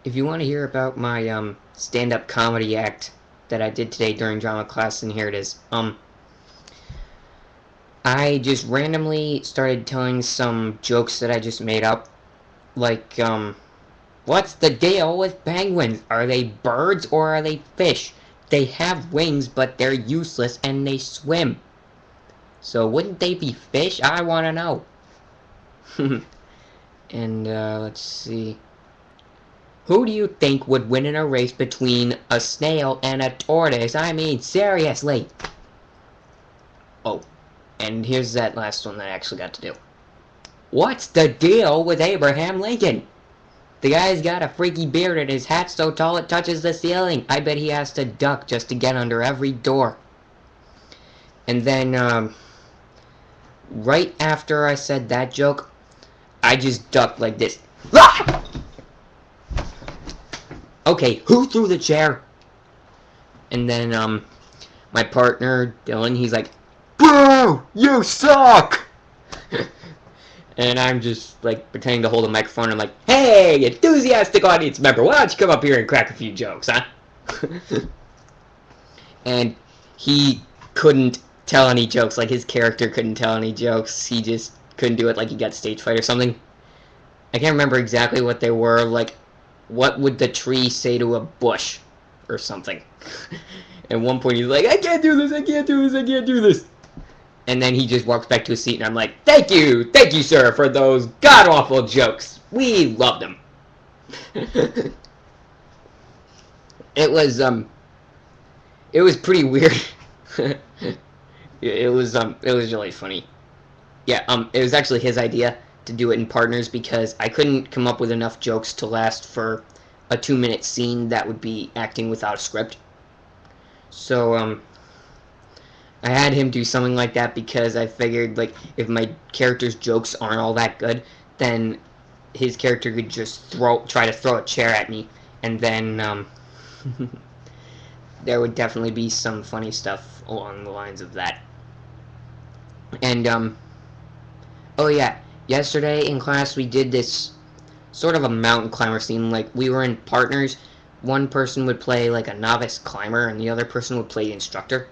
If you want to hear about my stand-up comedy act that I did today during drama class, then here it is. I just randomly started telling some jokes that I just made up, like what's the deal with penguins? Are they birds or are they fish? They have wings, but they're useless and they swim. So wouldn't they be fish? I want to know. And let's see. Who do you think would win in a race between a snail and a tortoise? I mean, seriously. Oh, and here's that last one that I actually got to do. What's the deal with Abraham Lincoln? The guy's got a freaky beard and his hat's so tall it touches the ceiling. I bet he has to duck just to get under every door. And then, right after I said that joke, I just ducked like this. Ah! Okay, who threw the chair? And then, my partner, Dylan, he's like, Boo! You suck! And I'm just, like, pretending to hold a microphone. I'm like, hey, enthusiastic audience member, why don't you come up here and crack a few jokes, huh? And he couldn't tell any jokes. Like, his character couldn't tell any jokes. He just couldn't do it like he got stage fright or something. I can't remember exactly what they were. Like, what would the tree say to a bush? Or something. At one point, he's like, I can't do this, I can't do this, I can't do this. And then he just walks back to his seat, and I'm like, thank you, sir, for those god-awful jokes. We loved them. It was pretty weird. it was really funny. Yeah, it was actually his idea to do it in partners because I couldn't come up with enough jokes to last for a 2-minute scene that would be acting without a script. So, I had him do something like that because I figured, like, if my character's jokes aren't all that good, then his character could just try to throw a chair at me, and then, there would definitely be some funny stuff along the lines of that. And, oh yeah, yesterday in class we did this sort of a mountain climber scene. Like, we were in partners. One person would play, like, a novice climber, and the other person would play the instructor.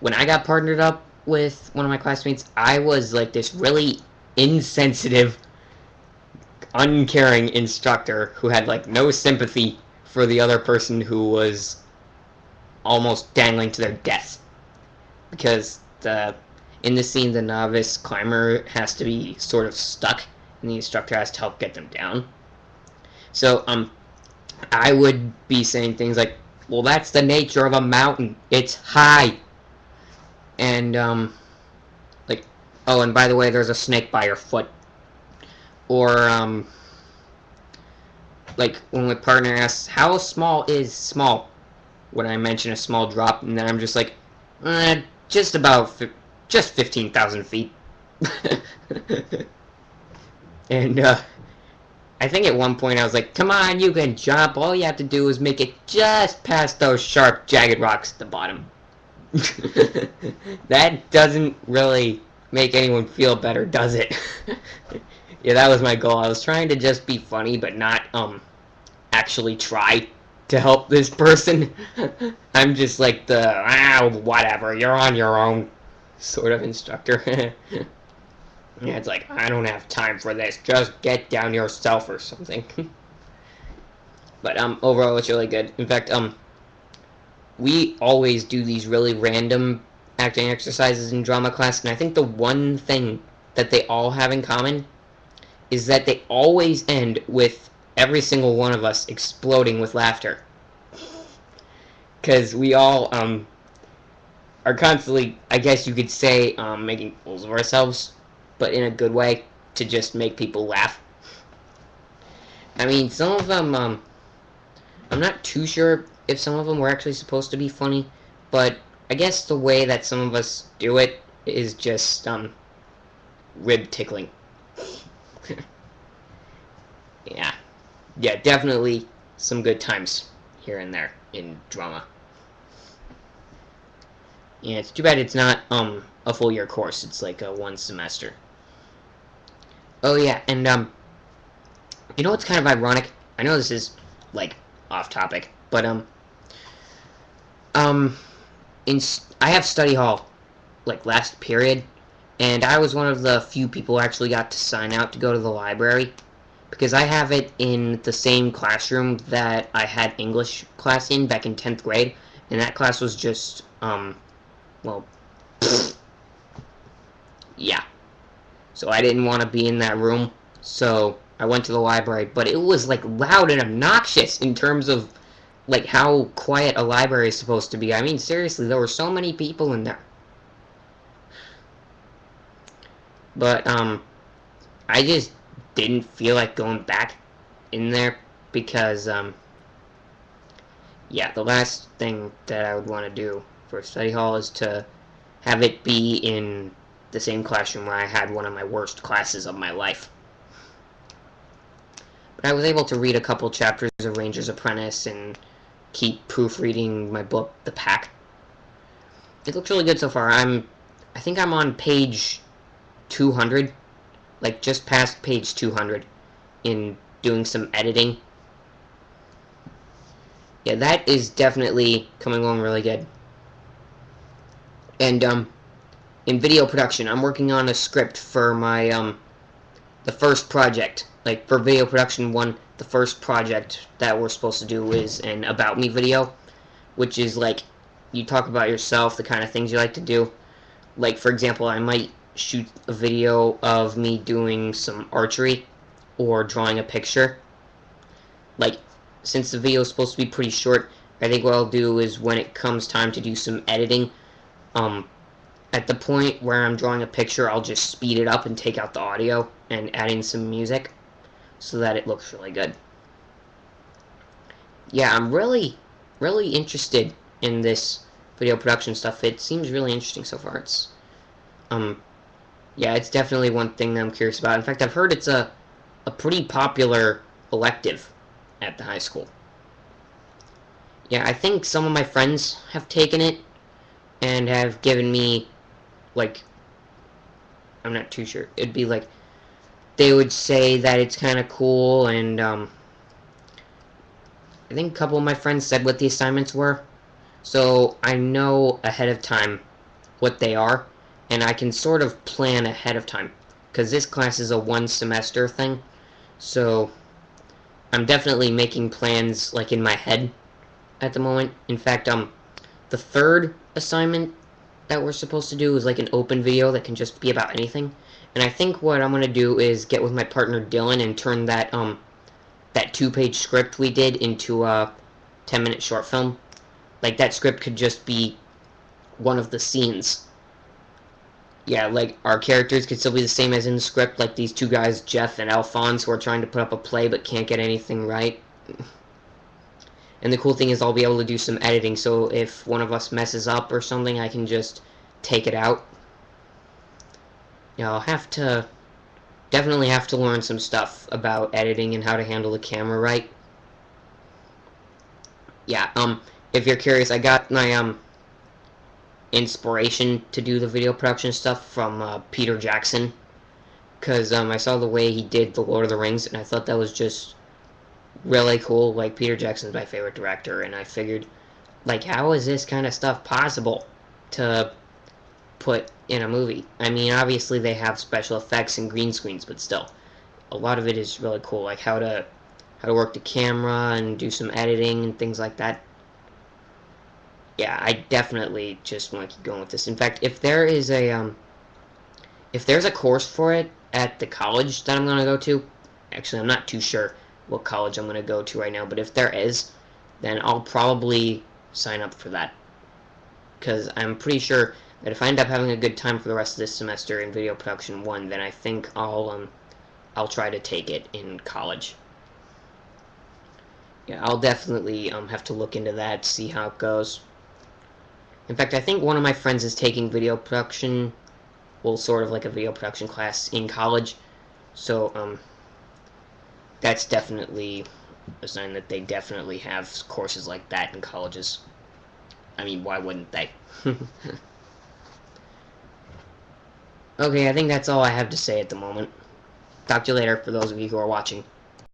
When I got partnered up with one of my classmates, I was, like, this really insensitive, uncaring instructor who had, like, no sympathy for the other person who was almost dangling to their death. Because in this scene, the novice climber has to be sort of stuck, and the instructor has to help get them down. So, I would be saying things like, well, that's the nature of a mountain. It's high. And, like, oh, and by the way, there's a snake by your foot. Or, like, when my partner asks, how small is small? When I mention a small drop, and then I'm just like, just 15,000 feet. And, I think at one point I was like, come on, you can jump. All you have to do is make it just past those sharp, jagged rocks at the bottom. That doesn't really make anyone feel better, does it? Yeah, that was my goal. I was trying to just be funny, but not, actually try to help this person. I'm just like the, whatever, you're on your own sort of instructor. Yeah, it's like, I don't have time for this, just get down yourself or something. But, overall, it's really good. In fact, we always do these really random acting exercises in drama class, and I think the one thing that they all have in common is that they always end with every single one of us exploding with laughter. Because we all, are constantly, I guess you could say, making fools of ourselves, but in a good way, to just make people laugh. I mean, some of them, I'm not too sure if some of them were actually supposed to be funny, but I guess the way that some of us do it is just, rib tickling. Yeah. Yeah, definitely some good times here and there in drama. Yeah, it's too bad it's not, a full year course. It's like a 1 semester. Oh yeah, and, you know what's kind of ironic? I know this is like off topic, but um, I have study hall like last period, and I was one of the few people who actually got to sign out to go to the library because I have it in the same classroom that I had English class in back in 10th grade, and that class was just well, yeah. So I didn't want to be in that room, so I went to the library, but it was like loud and obnoxious in terms of like how quiet a library is supposed to be. I mean, seriously, there were so many people in there. But I just didn't feel like going back in there because yeah, the last thing that I would want to do for study hall is to have it be in the same classroom where I had one of my worst classes of my life. But I was able to read a couple chapters of Ranger's Apprentice and keep proofreading my book, The Pack. It looks really good so far. I think I'm on page 200, like just past page 200 in doing some editing. Yeah, that is definitely coming along really good. And in video production, I'm working on a script for my the first project. Like for video production 1, the first project that we're supposed to do is an about me video, which is like you talk about yourself, the kind of things you like to do. Like for example, I might shoot a video of me doing some archery or drawing a picture. Like since the video is supposed to be pretty short, I think what I'll do is when it comes time to do some editing, at the point where I'm drawing a picture, I'll just speed it up and take out the audio and add in some music so that it looks really good. Yeah, I'm really interested in this video production stuff. It seems really interesting so far. It's yeah, it's definitely one thing that I'm curious about. In fact, I've heard it's a pretty popular elective at the high school. Yeah, I think some of my friends have taken it and have given me, like, I'm not too sure. It'd be like, they would say that it's kind of cool, and I think a couple of my friends said what the assignments were. So I know ahead of time what they are, and I can sort of plan ahead of time. Because this class is a one-semester thing, so I'm definitely making plans, like, in my head at the moment. In fact, the third assignment that we're supposed to do is like an open video that can just be about anything. And I think what I'm gonna do is get with my partner Dylan and turn that that 2-page script we did into a 10-minute short film. Like that script could just be one of the scenes. Yeah, like our characters could still be the same as in the script, like these two guys, Jeff and Alphonse, who are trying to put up a play but can't get anything right. And the cool thing is I'll be able to do some editing, so if one of us messes up or something, I can just take it out. Yeah, I'll definitely have to learn some stuff about editing and how to handle the camera right. Yeah, if you're curious, I got my, inspiration to do the video production stuff from, Peter Jackson. Because, I saw the way he did The Lord of the Rings, and I thought that was just really cool. Like, Peter Jackson's my favorite director, and I figured, like, how is this kind of stuff possible to put in a movie? I mean, obviously they have special effects and green screens, but still, a lot of it is really cool, like how to work the camera and do some editing and things like that. Yeah, I definitely just want to keep going with this. In fact, if there's a course for it at the college that I'm going to go to, actually I'm not too sure what college I'm going to go to right now, but if there is, then I'll probably sign up for that. Because I'm pretty sure that if I end up having a good time for the rest of this semester in video production 1, then I think I'll try to take it in college. Yeah, I'll definitely have to look into that, see how it goes. In fact, I think one of my friends is taking video production, well, sort of like a video production class in college. So, that's definitely a sign that they definitely have courses like that in colleges. I mean, why wouldn't they? Okay, I think that's all I have to say at the moment. Talk to you later, for those of you who are watching.